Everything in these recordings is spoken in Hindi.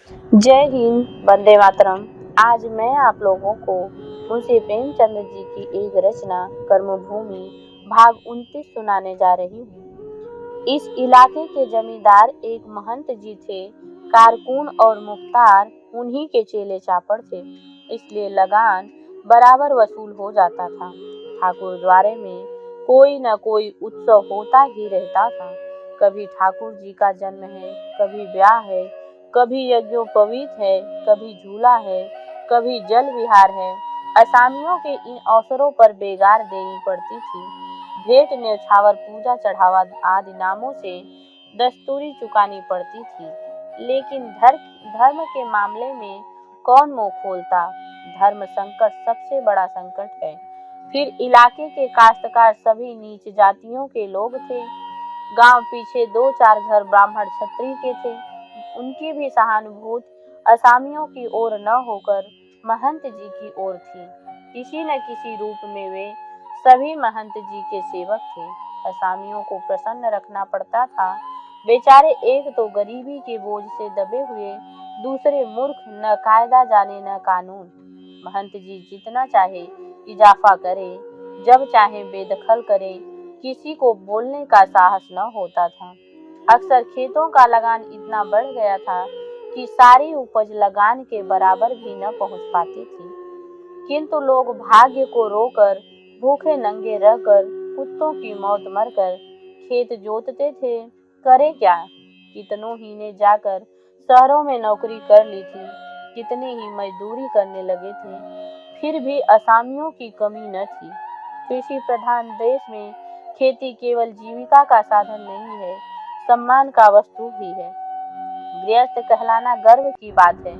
जय हिंद, वंदे मातरम। आज मैं आप लोगों को मुंशी प्रेमचंद जी की एक रचना कर्मभूमि भाग 29 सुनाने जा रही हूँ। इस इलाके के जमींदार एक महंत जी थे। कारकुन और मुख्तार उन्हीं के चेले चापड़ थे, इसलिए लगान बराबर वसूल हो जाता था। ठाकुर द्वारे में कोई न कोई उत्सव होता ही रहता था। कभी ठाकुर जी का जन्म है, कभी ब्याह है, कभी यज्ञोपवीत है, कभी झूला है, कभी जल विहार है। असामियों के इन अवसरों पर बेगार देनी पड़ती थी। भेंट न्यौछावर, पूजा चढ़ावा आदि नामों से दस्तूरी चुकानी पड़ती थी। लेकिन धर्म के मामले में कौन मुंह खोलता? धर्म संकट सबसे बड़ा संकट है। फिर इलाके के काश्तकार सभी नीच जातियों के लोग थे। गांव पीछे 2-4 घर ब्राह्मण क्षत्रिय के थे। उनकी भी सहानुभूति असामियों की ओर न होकर महंत जी की ओर थी। किसी न किसी रूप में वे सभी महंत जी के सेवक थे। असामियों को प्रसन्न रखना पड़ता था। बेचारे एक तो गरीबी के बोझ से दबे हुए, दूसरे मूर्ख, न कायदा जाने न कानून। महंत जी जितना चाहे इजाफा करे, जब चाहे बेदखल करे, किसी को बोलने का साहस न होता था। अक्सर खेतों का लगान इतना बढ़ गया था कि सारी उपज लगान के बराबर भी न पहुंच पाती थी। किंतु लोग भाग्य को रोकर, भूखे नंगे रहकर, कुत्तों की मौत मरकर खेत जोतते थे। करे क्या? कितनों ही ने जाकर शहरों में नौकरी कर ली थी, कितने ही मजदूरी करने लगे थे। फिर भी असामियों की कमी न थी। कृषि प्रधान देश में खेती केवल जीविका का साधन नहीं है, सम्मान का वस्तु भी है। गृहस्थ कहलाना गर्व की बात है।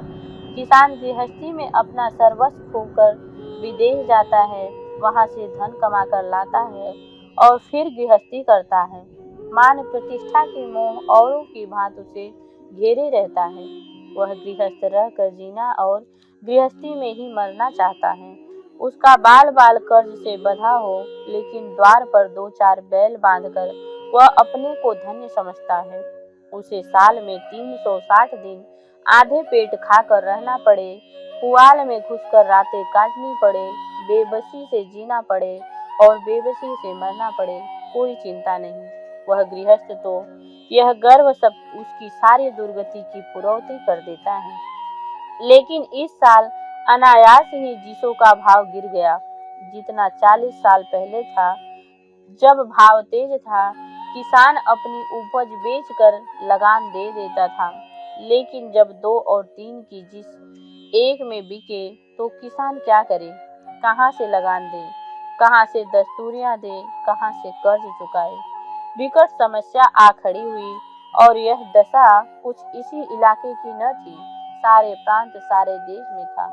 किसान गृहस्थी में अपना सर्वस्व खोकर विदेश जाता है, वहां से धन कमा कर लाता है और फिर गृहस्थी करता है। मान प्रतिष्ठा के मोह औरों की भांति उसे घेरे रहता है। वह गृहस्थ रहकर जीना और गृहस्थी में ही मरना चाहता है। उसका बाल बाल कर्ज से बंधा हो, लेकिन द्वार पर 2-4 बैल बांधकर वह अपने को धन्य समझता है। उसे साल में 360 दिन आधे पेट खाकर रहना पड़े, पुआल में घुसकर रातें काटनी पड़े, बेबसी से जीना पड़े और बेबसी से मरना पड़े, कोई चिंता नहीं। वह गृहस्थ तो यह गर्व सब उसकी सारी दुर्गति की पुरौती कर देता है। लेकिन इस साल अनायास ही जीसो का भाव गिर गया, जितना 40 साल पहले था, जब भाव तेज था। किसान अपनी उपज बेचकर लगान दे देता था, लेकिन जब 2 और 3 की जिस एक में बिके तो किसान क्या करे? कहाँ से लगान दे, कहाँ से दस्तूरियां दे, कहाँ से कर्ज चुकाए? विकट समस्या आ खड़ी हुई और यह दशा कुछ इसी इलाके की न थी, सारे प्रांत, सारे देश में था।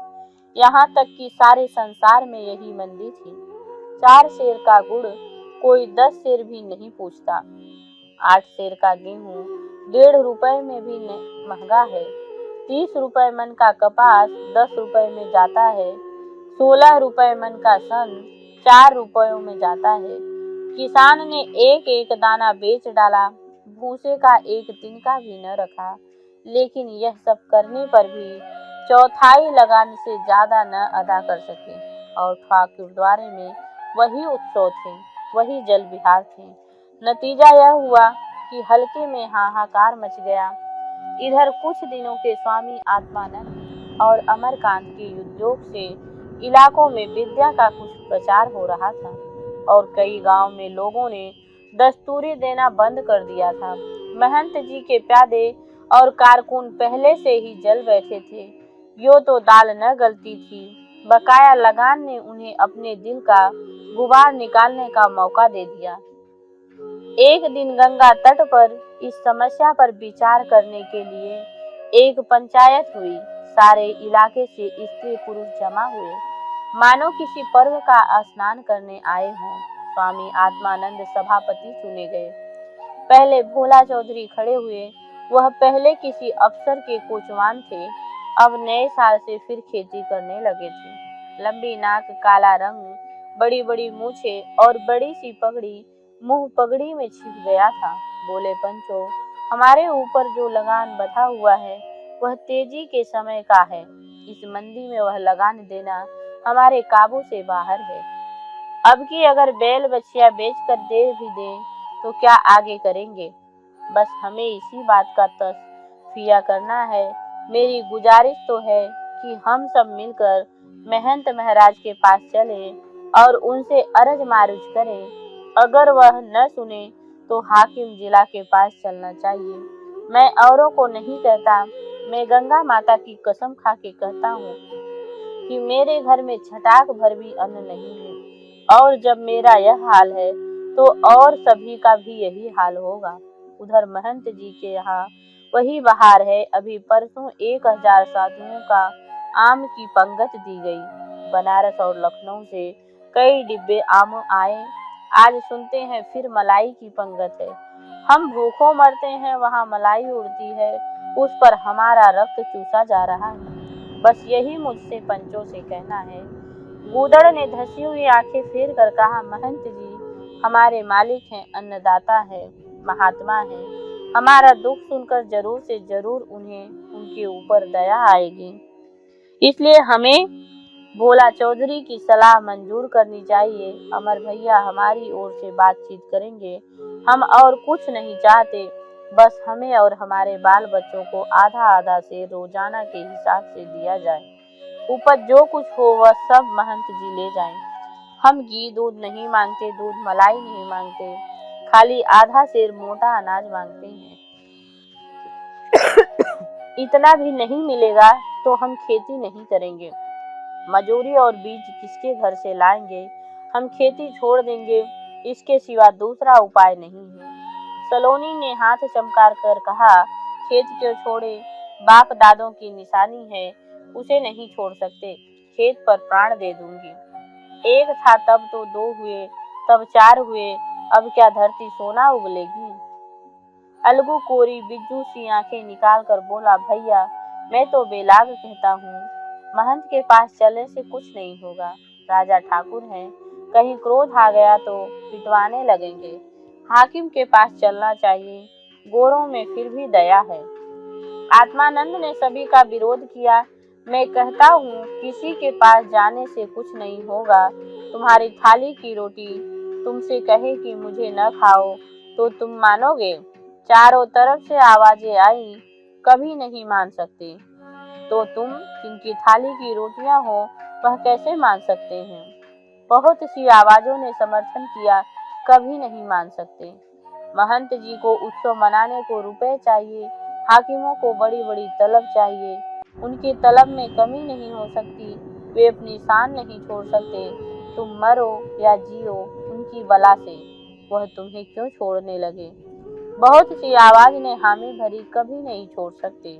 यहाँ तक कि सारे संसार में यही मंदी थी। 4 सेर का गुड़ कोई 10 सेर भी नहीं पूछता। 8 सेर का गेहूं 1.5 रुपए में भी महंगा है। 30 रुपए मन का कपास 10 रुपए में जाता है। 16 रुपए मन का सन 4 रुपयों में जाता है। किसान ने एक एक दाना बेच डाला, भूसे का एक तिनका भी न रखा। लेकिन यह सब करने पर भी चौथाई लगान से ज्यादा न अदा कर सके और ठाकुर द्वारे में वही उत्सव थे, वही जल विहार थे। नतीजा यह हुआ कि हल्के में हाहाकार मच गया। इधर कुछ दिनों के स्वामी आत्मानंद और अमरकांत के उद्योग से इलाकों में विद्या का कुछ प्रचार हो रहा था और कई गांव में लोगों ने दस्तूरी देना बंद कर दिया था। महंत जी के प्यादे और कारकुन पहले से ही जल बैठे थे। यो तो दाल न गलती थी, बकाया लगान ने उन्हें अपने दिल का गुबार निकालने का मौका दे दिया। एक दिन गंगा तट पर इस समस्या पर विचार करने के लिए एक पंचायत हुई। सारे इलाके से स्त्री पुरुष जमा हुए, मानो किसी पर्व का स्नान करने आए हों। स्वामी आत्मानंद सभापति चुने गए। पहले भोला चौधरी खड़े हुए। वह पहले किसी अफसर के कोचवान थे, अब नए साल से फिर खेती करने लगे थे। लंबी नाक, काला रंग, बड़ी बड़ी मूछें और बड़ी सी पगड़ी मुंह पगड़ी में छिप गया था। बोले, पंचो, हमारे ऊपर जो लगान बंधा हुआ है वह तेजी के समय का है। इस मंदी में वह लगान देना हमारे काबू से बाहर है। अब की अगर बैल बछिया बेचकर दे भी दें तो क्या आगे करेंगे? बस हमें इसी बात का तस्फिया करना है। मेरी गुजारिश तो है कि हम सब मिलकर महंत महाराज के पास चलें और उनसे अर्ज मारुज करें। अगर वह न सुने तो हाकिम जिला के पास चलना चाहिए। मैं औरों को नहीं कहता, मैं गंगा माता की कसम खा के कहता हूँ कि मेरे घर में छटाक भर भी अन्न नहीं है, और जब मेरा यह हाल है तो और सभी का भी यही हाल होगा। उधर महंत जी के यहाँ वही बहार है। अभी परसों 1000 साधुओं का आम की पंगत दी गई। बनारस और लखनऊ से कई डिब्बे आम आए। आज सुनते हैं फिर मलाई की पंगत है। हम भूखों मरते हैं, वहाँ मलाई उड़ती है, उस पर हमारा रक्त चूसा जा रहा है। बस यही मुझसे पंचों से कहना है। गूदड़ ने धसी हुई आंखें फेर कर कहा, महंत जी हमारे मालिक हैं, अन्नदाता है, महात्मा है। हमारा दुख सुनकर जरूर से जरूर उन्हें उनके ऊपर दया आएगी। इसलिए हमें भोला चौधरी की सलाह मंजूर करनी चाहिए। अमर भैया हमारी ओर से बातचीत करेंगे। हम और कुछ नहीं चाहते, बस हमें और हमारे बाल बच्चों को आधा आधा से रोजाना के हिसाब से दिया जाए। उपज जो कुछ हो वह सब महंत जी ले जाएं। हम घी दूध नहीं मांगते, दूध मलाई नहीं मांगते, खाली आधा सेर मोटा अनाज मांगते हैं। इतना भी नहीं मिलेगा तो हम खेती नहीं करेंगे। मजूरी और बीज किसके घर से लाएंगे? हम खेती छोड़ देंगे, इसके सिवा दूसरा उपाय नहीं है। सलोनी ने हाथ चमकार कर कहा, खेत क्यों छोड़े? बाप दादों की निशानी है, उसे नहीं छोड़ सकते। खेत पर प्राण दे दूंगी। एक था तब तो 2 हुए, तब 4 हुए, अब क्या धरती सोना उगलेगी? अलगू कोरी बिज्जू सी आंखें निकाल कर बोला, भैया मैं तो बेलाग कहता हूँ, महंत के पास चलने से कुछ नहीं होगा। राजा ठाकुर हैं, कहीं क्रोध आ गया तो पिटवाने लगेंगे। हाकिम के पास चलना चाहिए, गोरों में फिर भी दया है। आत्मानंद ने सभी का विरोध किया। मैं कहता हूँ किसी के पास जाने से कुछ नहीं होगा। तुम्हारी थाली की रोटी तुमसे कहे कि मुझे न खाओ तो तुम मानोगे? चारों तरफ से आवाजें आई, कभी नहीं मान सकते। तो तुम जिनकी थाली की रोटियां हो वह कैसे मान सकते हैं? बहुत सी आवाजों ने समर्थन किया, कभी नहीं मान सकते। महंत जी को उत्सव मनाने को रुपए चाहिए, हाकिमों को बड़ी बड़ी तलब चाहिए। उनकी तलब में कमी नहीं हो सकती, वे अपनी शान नहीं छोड़ सकते। तुम मरो या जियो उनकी बला से, वह तुम्हें क्यों छोड़ने लगे? बहुत सी आवाज ने हामी भरी, कभी नहीं छोड़ सकते।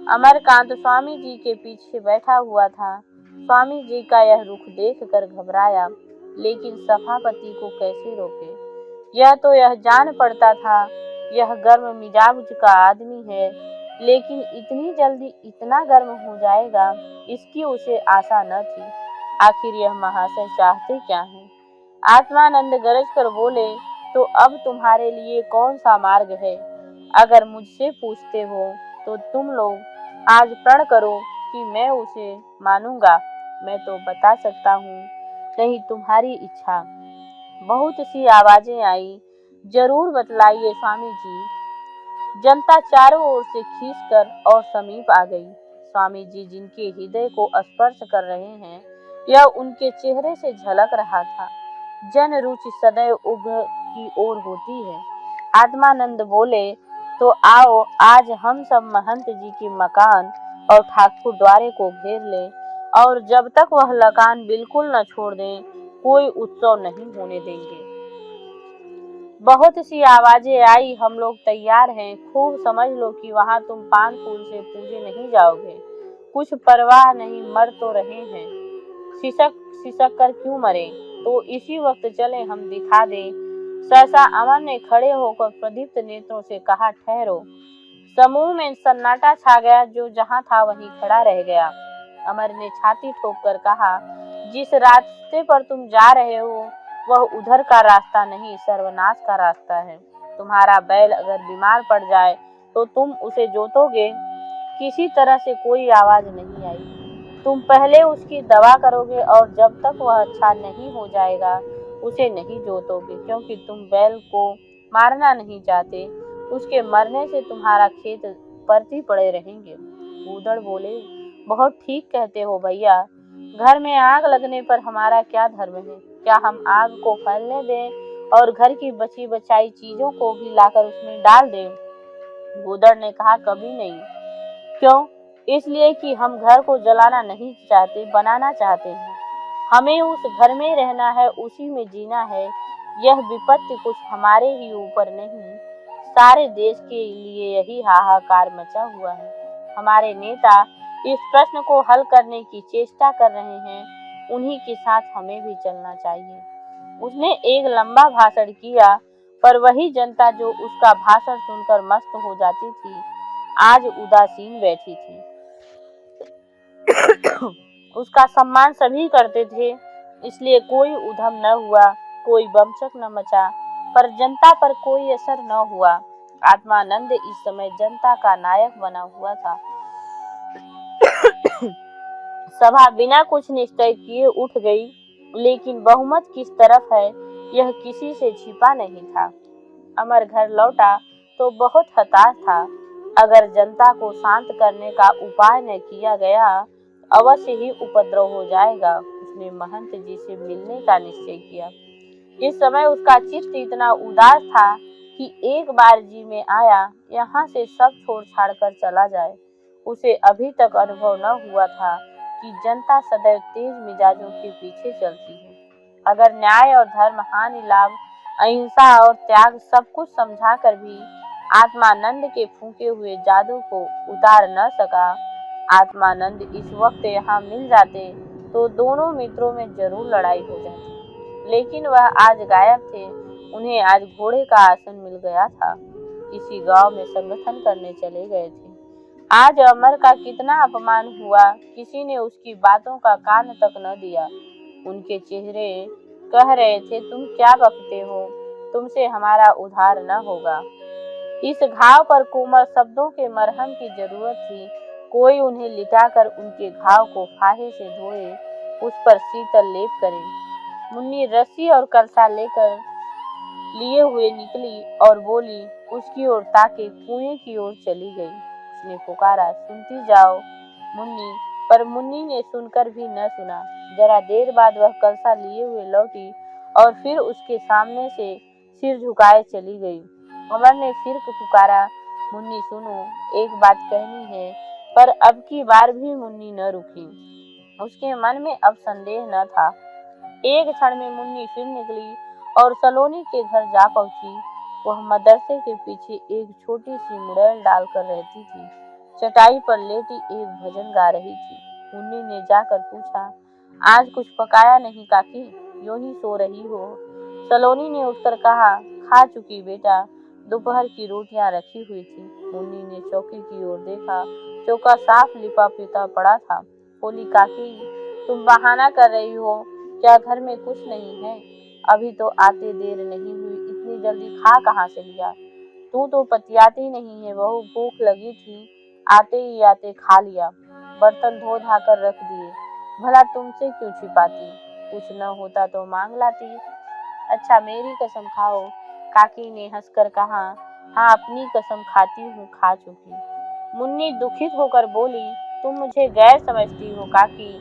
अमरकांत स्वामी जी के पीछे बैठा हुआ था। स्वामी जी का यह रुख देखकर घबराया, लेकिन सभापति को कैसे रोके? यह जान पड़ता था यह गर्म मिजाज का आदमी है, लेकिन इतनी जल्दी इतना गर्म हो जाएगा, इसकी उसे आशा न थी। आखिर यह महाशय चाहते क्या हैं? आत्मानंद गरज कर बोले, तो अब तुम्हारे लिए कौन सा मार्ग है? अगर मुझसे पूछते हो तो तुम लोग आज प्रण करो कि मैं उसे मानूंगा। मैं तो बता सकता हूँ, नहीं तुम्हारी इच्छा। बहुत सी आवाजें आई, जरूर बतलाइए स्वामी जी। जनता चारों ओर से खींचकर और समीप आ गई। स्वामी जी जिनके हृदय को स्पर्श कर रहे हैं, यह उनके चेहरे से झलक रहा था। जन रुचि सदैव उग्र की ओर होती है। आत्मानंद बोले, तो आओ आज हम सब महंत जी के मकान और ठाकुर द्वारे को घेर लें, और जब तक वह लगान बिल्कुल न छोड़ दें, कोई उत्सव नहीं होने देंगे। बहुत सी आवाजें आई, हम लोग तैयार हैं। खूब समझ लो कि वहाँ तुम पान फूल से पूजे नहीं जाओगे। कुछ परवाह नहीं, मर तो रहे हैं, सिसक सिसक कर क्यों मरे? तो इसी वक्त चले हम दिखा दें। सहसा अमर ने खड़े होकर प्रदीप्त नेत्रों से कहा, ठहरो। समूह में सन्नाटा छा गया, जो जहाँ था वहीं खड़ा रह गया। अमर ने छाती ठोककर कहा, जिस रास्ते पर तुम जा रहे हो वह उधर का रास्ता नहीं, सर्वनाश का रास्ता है। तुम्हारा बैल अगर बीमार पड़ जाए तो तुम उसे जोतोगे? किसी तरह से कोई आवाज नहीं आई। तुम पहले उसकी दवा करोगे और जब तक वह अच्छा नहीं हो जाएगा उसे नहीं जोतोगे, क्योंकि तुम बैल को मारना नहीं चाहते। उसके मरने से तुम्हारा खेत परती पड़े रहेंगे। गूदड़ बोले, बहुत ठीक कहते हो भैया, घर में आग लगने पर हमारा क्या धर्म है? क्या हम आग को फैलने दें और घर की बची बचाई चीजों को भी लाकर उसमें डाल दें? गूदड़ ने कहा, कभी नहीं। क्यों? इसलिए कि हम घर को जलाना नहीं चाहते, बनाना चाहते हैं। हमें उस घर में रहना है, उसी में जीना है। यह विपत्ति कुछ हमारे ही ऊपर नहीं, सारे देश के लिए यही हाहाकार मचा हुआ है। हमारे नेता इस प्रश्न को हल करने की चेष्टा कर रहे हैं, उन्हीं के साथ हमें भी चलना चाहिए। उसने एक लंबा भाषण किया, पर वही जनता जो उसका भाषण सुनकर मस्त हो जाती थी, आज उदासीन बैठी थी। उसका सम्मान सभी करते थे, इसलिए कोई उधम न हुआ, कोई बमचक न मचा, पर जनता पर कोई असर न हुआ। आत्मानंद इस समय जनता का नायक बना हुआ था। सभा बिना कुछ निश्चय किए उठ गई, लेकिन बहुमत किस तरफ है यह किसी से छिपा नहीं था। अमर घर लौटा तो बहुत हताश था। अगर जनता को शांत करने का उपाय न किया गया अवश्य ही उपद्रव हो जाएगा। उसने महंत जी से मिलने का निश्चय किया। इस समय उसका चित्त इतना उदास था कि एक बार जी में आया यहाँ से सब छोड़ छाड़ कर चला जाए। उसे अभी तक अनुभव न हुआ था कि जनता सदैव तेज मिजाजों के पीछे चलती है। अगर न्याय और धर्म, हानि लाभ, अहिंसा और त्याग सब कुछ समझा कर भी आत्मानंद के फूंके हुए जादू को उतार न सका, आत्मानंद इस वक्त यहाँ मिल जाते तो दोनों मित्रों में जरूर लड़ाई हो जाती। लेकिन वह आज गायब थे। उन्हें आज घोड़े का आसन मिल गया था। किसी गांव में संगठन करने चले गए थे। आज अमर का कितना अपमान हुआ, किसी ने उसकी बातों का कान तक न दिया। उनके चेहरे कह रहे थे, तुम क्या बकते हो, तुमसे हमारा उद्धार न होगा। इस घाव पर कोमल शब्दों के मरहम की जरूरत थी। कोई उन्हें लिटाकर उनके घाव को फाहे से धोए, उस पर शीतल लेप करे। मुन्नी रस्सी और कलसा लेकर लिए हुए निकली और बोली, उसकी ओर ताके कुएं की ओर चली गई। उसने पुकारा, सुनती जाओ मुन्नी, पर मुन्नी ने सुनकर भी न सुना। जरा देर बाद वह कलसा लिए हुए लौटी और फिर उसके सामने से सिर झुकाए चली गई। अमर ने फिर पुकारा, मुन्नी सुनो, एक बात कहनी है। पर अब की बार भी मुन्नी न रुकी। उसके मन में अब संदेह न था। एक क्षण में मुन्नी फिर निकली और सलोनी के घर जा पहुंची। वह मदरसे के पीछे एक छोटी सी मुड़ैल डालकर रहती थी। चटाई पर लेटी एक भजन गा रही थी। मुन्नी ने जाकर पूछा, आज कुछ पकाया नहीं काकी, यूं ही सो रही हो? सलोनी ने उठकर कहा, खा चुकी बेटा, दोपहर की रोटियां रखी हुई थी। मुन्नी ने चौकी की ओर देखा। चौका साफ लिपा पिता पड़ा था। बोली, काकी तुम बहाना कर रही हो क्या? घर में कुछ नहीं है? अभी तो आते देर नहीं हुई, इतनी जल्दी खा कहाँ से लिया? तू तो पतियाती नहीं है बहू, भूख लगी थी, आते ही आते खा लिया। बर्तन धो धा कर रख दिए, भला तुमसे क्यों छिपाती? कुछ न होता तो मांग लाती। अच्छा मेरी कसम खाओ, काकी ने हंसकर कहा। हाँ अपनी कसम खाती हूँ, खा चुकी। मुन्नी दुखित होकर बोली, तुम मुझे गैर समझती हो काकी,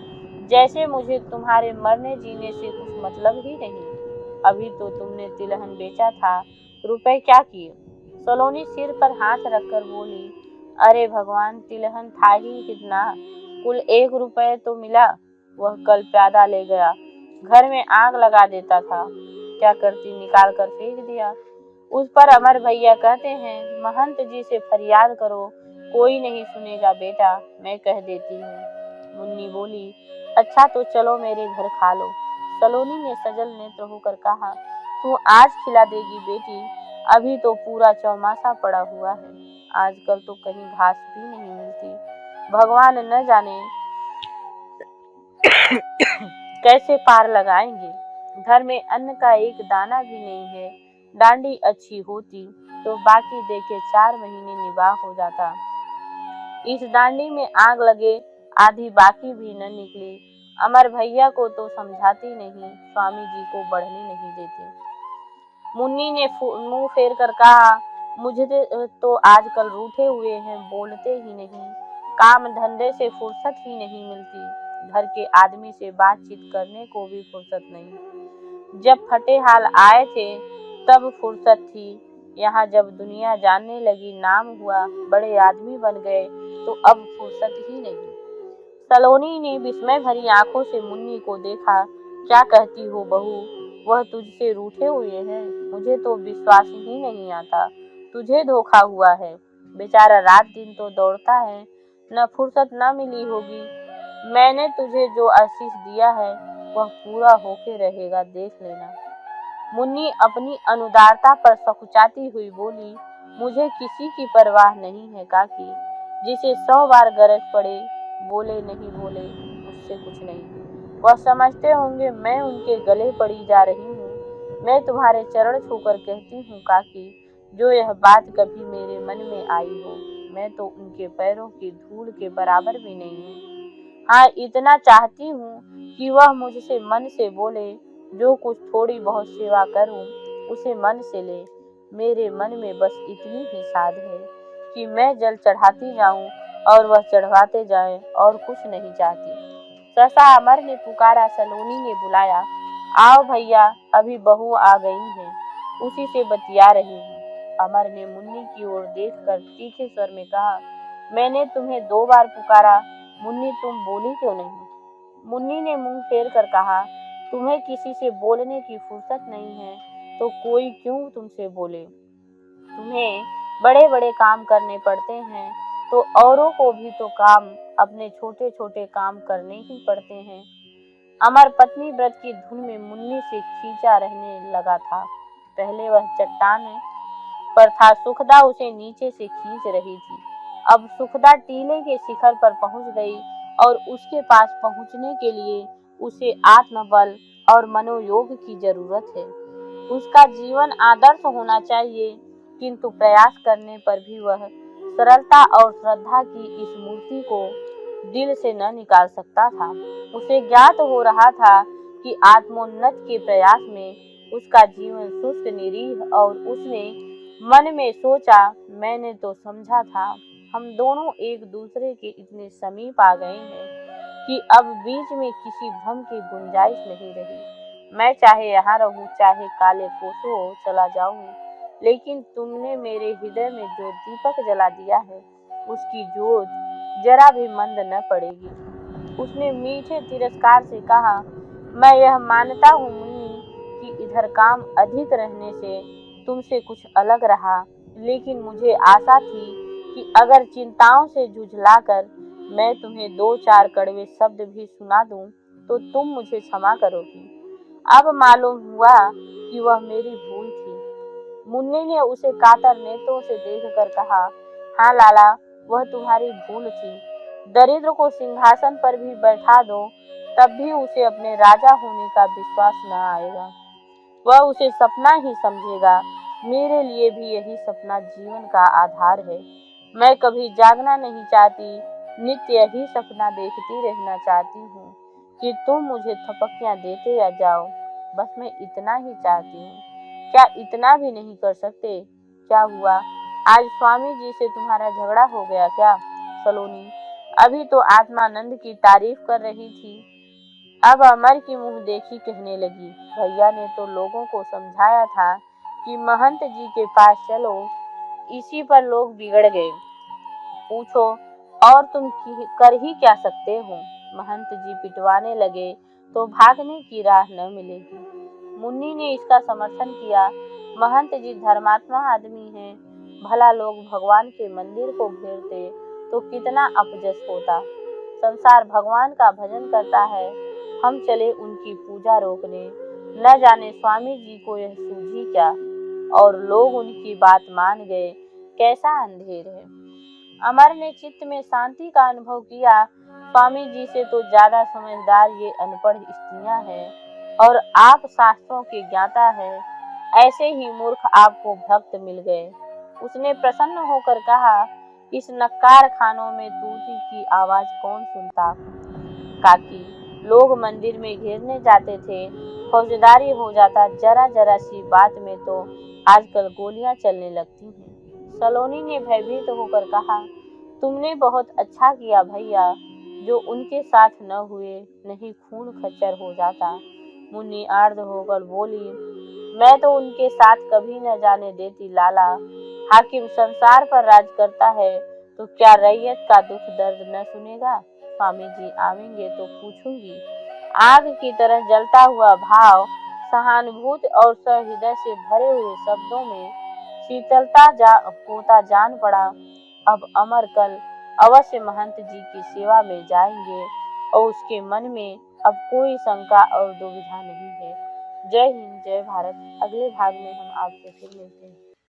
जैसे मुझे तुम्हारे मरने जीने से कुछ मतलब ही नहीं। अभी तो तुमने तिलहन बेचा था, रुपए क्या किए? सलोनी सिर पर हाथ रखकर बोली, अरे भगवान, तिलहन था ही कितना, कुल 1 रुपये तो मिला। वह कल प्यादा ले गया, घर में आग लगा देता था, क्या करती, निकाल कर फेंक दिया। उस पर अमर भैया कहते हैं, महंत जी से फरियाद करो, कोई नहीं सुनेगा बेटा, मैं कह देती हूँ। मुन्नी बोली, अच्छा तो चलो मेरे घर खा लो। सलोनी ने सजल नेत्र होकर कहा, तू आज खिला देगी बेटी, अभी तो पूरा चौमासा पड़ा हुआ है। आजकल तो कहीं घास भी नहीं मिलती, भगवान न जाने कैसे पार लगाएंगे। घर में अन्न का एक दाना भी नहीं है। डांडी अच्छी होती तो बाकी देके 4 महीने निवाह हो जाता। इस दांडी में आग लगे आधी बाकी भी न निकली। अमर भैया को तो समझाती नहीं, स्वामी जी को बढ़ने नहीं देती। मुन्नी ने मुंह फेर कर कहा, मुझे तो आजकल रूठे हुए हैं, बोलते ही नहीं, काम धंधे से फुर्सत ही नहीं मिलती, घर के आदमी से बातचीत करने को भी फुर्सत नहीं। जब फटे हाल आए थे तब फुर्सत थी, यहाँ जब दुनिया जानने लगी, नाम हुआ, बड़े आदमी बन गए, तो अब फुर्सत ही नहीं। सलोनी ने विस्मय भरी आंखों से मुन्नी को देखा। क्या कहती हो बहू, वह तुझसे रूठे हुए हैं? मुझे तो विश्वास ही नहीं आता, तुझे धोखा हुआ है। बेचारा रात दिन तो दौड़ता है, न फुर्सत न मिली होगी। मैंने तुझे जो आशीष दिया है वह पूरा होके रहेगा, देख लेना। मुन्नी अपनी अनुदारता पर सकुचाती हुई बोली, मुझे किसी की परवाह नहीं है काकी, जिसे 100 बार गरज पड़े, बोले नहीं बोले, उससे कुछ नहीं। वह समझते होंगे मैं उनके गले पड़ी जा रही हूँ। मैं तुम्हारे चरण छूकर कहती हूँ काकी, जो यह बात कभी मेरे मन में आई हो, मैं तो उनके पैरों की धूल के बराबर भी नहीं हूँ। हाँ, इतना चाहती हूँ कि वह मुझसे मन से बोले, जो कुछ थोड़ी बहुत सेवा करूं उसे मन से ले। मेरे मन में बस इतनी ही साध है कि मैं जल चढ़ाती जाऊं और वह चढ़वाते जाए, और कुछ नहीं चाहती। सहसा अमर ने पुकारा, सलोनी ने बुलाया, आओ भैया, अभी बहू आ गई है, उसी से बतिया रही हूँ। अमर ने मुन्नी की ओर देखकर तीखे स्वर में कहा, मैंने तुम्हें 2 बार पुकारा, मुन्नी तुम बोली क्यों नहीं? मुन्नी ने मुंह फेर कर कहा, तुम्हें किसी से बोलने की फुर्सत नहीं है तो कोई क्यों तुमसे बोले? तुम्हें बड़े बड़े काम करने पड़ते हैं तो औरों को भी तो काम, अपने छोटे छोटे काम करने ही पड़ते हैं। अमर पत्नी व्रत की धुन में मुन्नी से खींचा रहने लगा था। पहले वह चट्टान पर था, सुखदा उसे नीचे से खींच रही थी। अब सुखदा टीले के शिखर पर पहुंच गई और उसके पास पहुंचने के लिए उसे आत्मबल और मनोयोग की जरूरत है। उसका जीवन आदर्श होना चाहिए, किंतु प्रयास करने पर भी वह सरलता और श्रद्धा की इस मूर्ति को दिल से न निकाल सकता था। उसे ज्ञात हो रहा था कि आत्मोन्नत के प्रयास में उसका जीवन शुष्क निरीह, और उसने मन में सोचा, मैंने तो समझा था हम दोनों एक दूसरे के इतने समीप आ गए हैं कि अब बीच में किसी भ्रम की गुंजाइश नहीं रही। मैं चाहे यहाँ रहूं, चाहे काले कोसों चला जाऊं, लेकिन तुमने मेरे हृदय में जो दीपक जला दिया है उसकी जोत जरा भी मंद न पड़ेगी। उसने मीठे तिरस्कार से कहा, मैं यह मानता हूँ मुन्नी कि इधर काम अधिक रहने से तुमसे कुछ अलग रहा, लेकिन मुझे आशा थी कि अगर चिंताओं से झुझलाकर मैं तुम्हें 2-4 कड़वे शब्द भी सुना दूं तो तुम मुझे क्षमा करोगी। अब मालूम हुआ कि वह मेरी भूल थी। मुन्नी ने उसे कातर नेत्रों से देखकर कहा, हाँ लाला, वह तुम्हारी भूल थी। दरिद्र को सिंहासन पर भी बैठा दो, तब भी उसे अपने राजा होने का विश्वास न आएगा। वह उसे सपना ही समझेगा। मेरे लिए भी यही सपना जीवन का आधार है। मैं कभी जागना नहीं चाहती, नित्य यही सपना देखती रहना चाहती हूँ कि तुम मुझे थपकियाँ देते जाओ। बस मैं इतना ही चाहती हूँ। क्या इतना भी नहीं कर सकते? क्या हुआ, आज स्वामी जी से तुम्हारा झगड़ा हो गया क्या? सलोनी अभी तो आत्मानंद की तारीफ कर रही थी, अब अमर की मुंह देखी कहने लगी, भैया ने तो लोगों को समझाया था कि महंत जी के पास चलो, इसी पर लोग बिगड़ गए। पूछो और तुम कर ही क्या सकते हो? महंत जी पिटवाने लगे तो भागने की राह न मिलेगी। मुन्नी ने इसका समर्थन किया। महंत जी धर्मात्मा आदमी हैं, भला लोग भगवान के मंदिर को घेरते तो कितना अपजस होता। संसार भगवान का भजन करता है, हम चले उनकी पूजा रोकने। न जाने स्वामी जी को यह सूझी क्या, और लोग उनकी बात मान गए। कैसा अंधेर है। अमर ने चित्त में शांति का अनुभव किया। स्वामी जी से तो ज्यादा समझदार ये अनपढ़ स्त्रियां हैं, और आप शास्त्रों के ज्ञाता हैं। ऐसे ही मूर्ख आपको भक्त मिल गए। उसने प्रसन्न होकर कहा, इस नक्कार खानों में तूती की आवाज कौन सुनता। काकी, लोग मंदिर में घेरने जाते थे, फौजदारी हो जाता, जरा जरा सी बात में तो आजकल गोलियां चलने लगती हैं। सलोनी ने भयभीत होकर कहा, तुमने बहुत अच्छा किया भैया, जो उनके साथ न हुए, नहीं खून खच्चर हो जाता। मुन्नी आर्द्र होकर बोली, मैं तो उनके साथ कभी न जाने देती लाला। हाकिम संसार पर राज करता है तो क्या रैयत का दुख दर्द न सुनेगा। स्वामी जी आवेंगे तो पूछूंगी। आग की तरह जलता हुआ भाव सहानुभूति और सहृदय से भरे हुए शब्दों में शीतलता होता जान पड़ा। अब अमर कल अवश्य महंत जी की सेवा में जाएंगे और उसके मन में अब कोई शंका और दुविधा नहीं है। जय हिंद, जय भारत। अगले भाग में हम आपसे फिर मिलते हैं।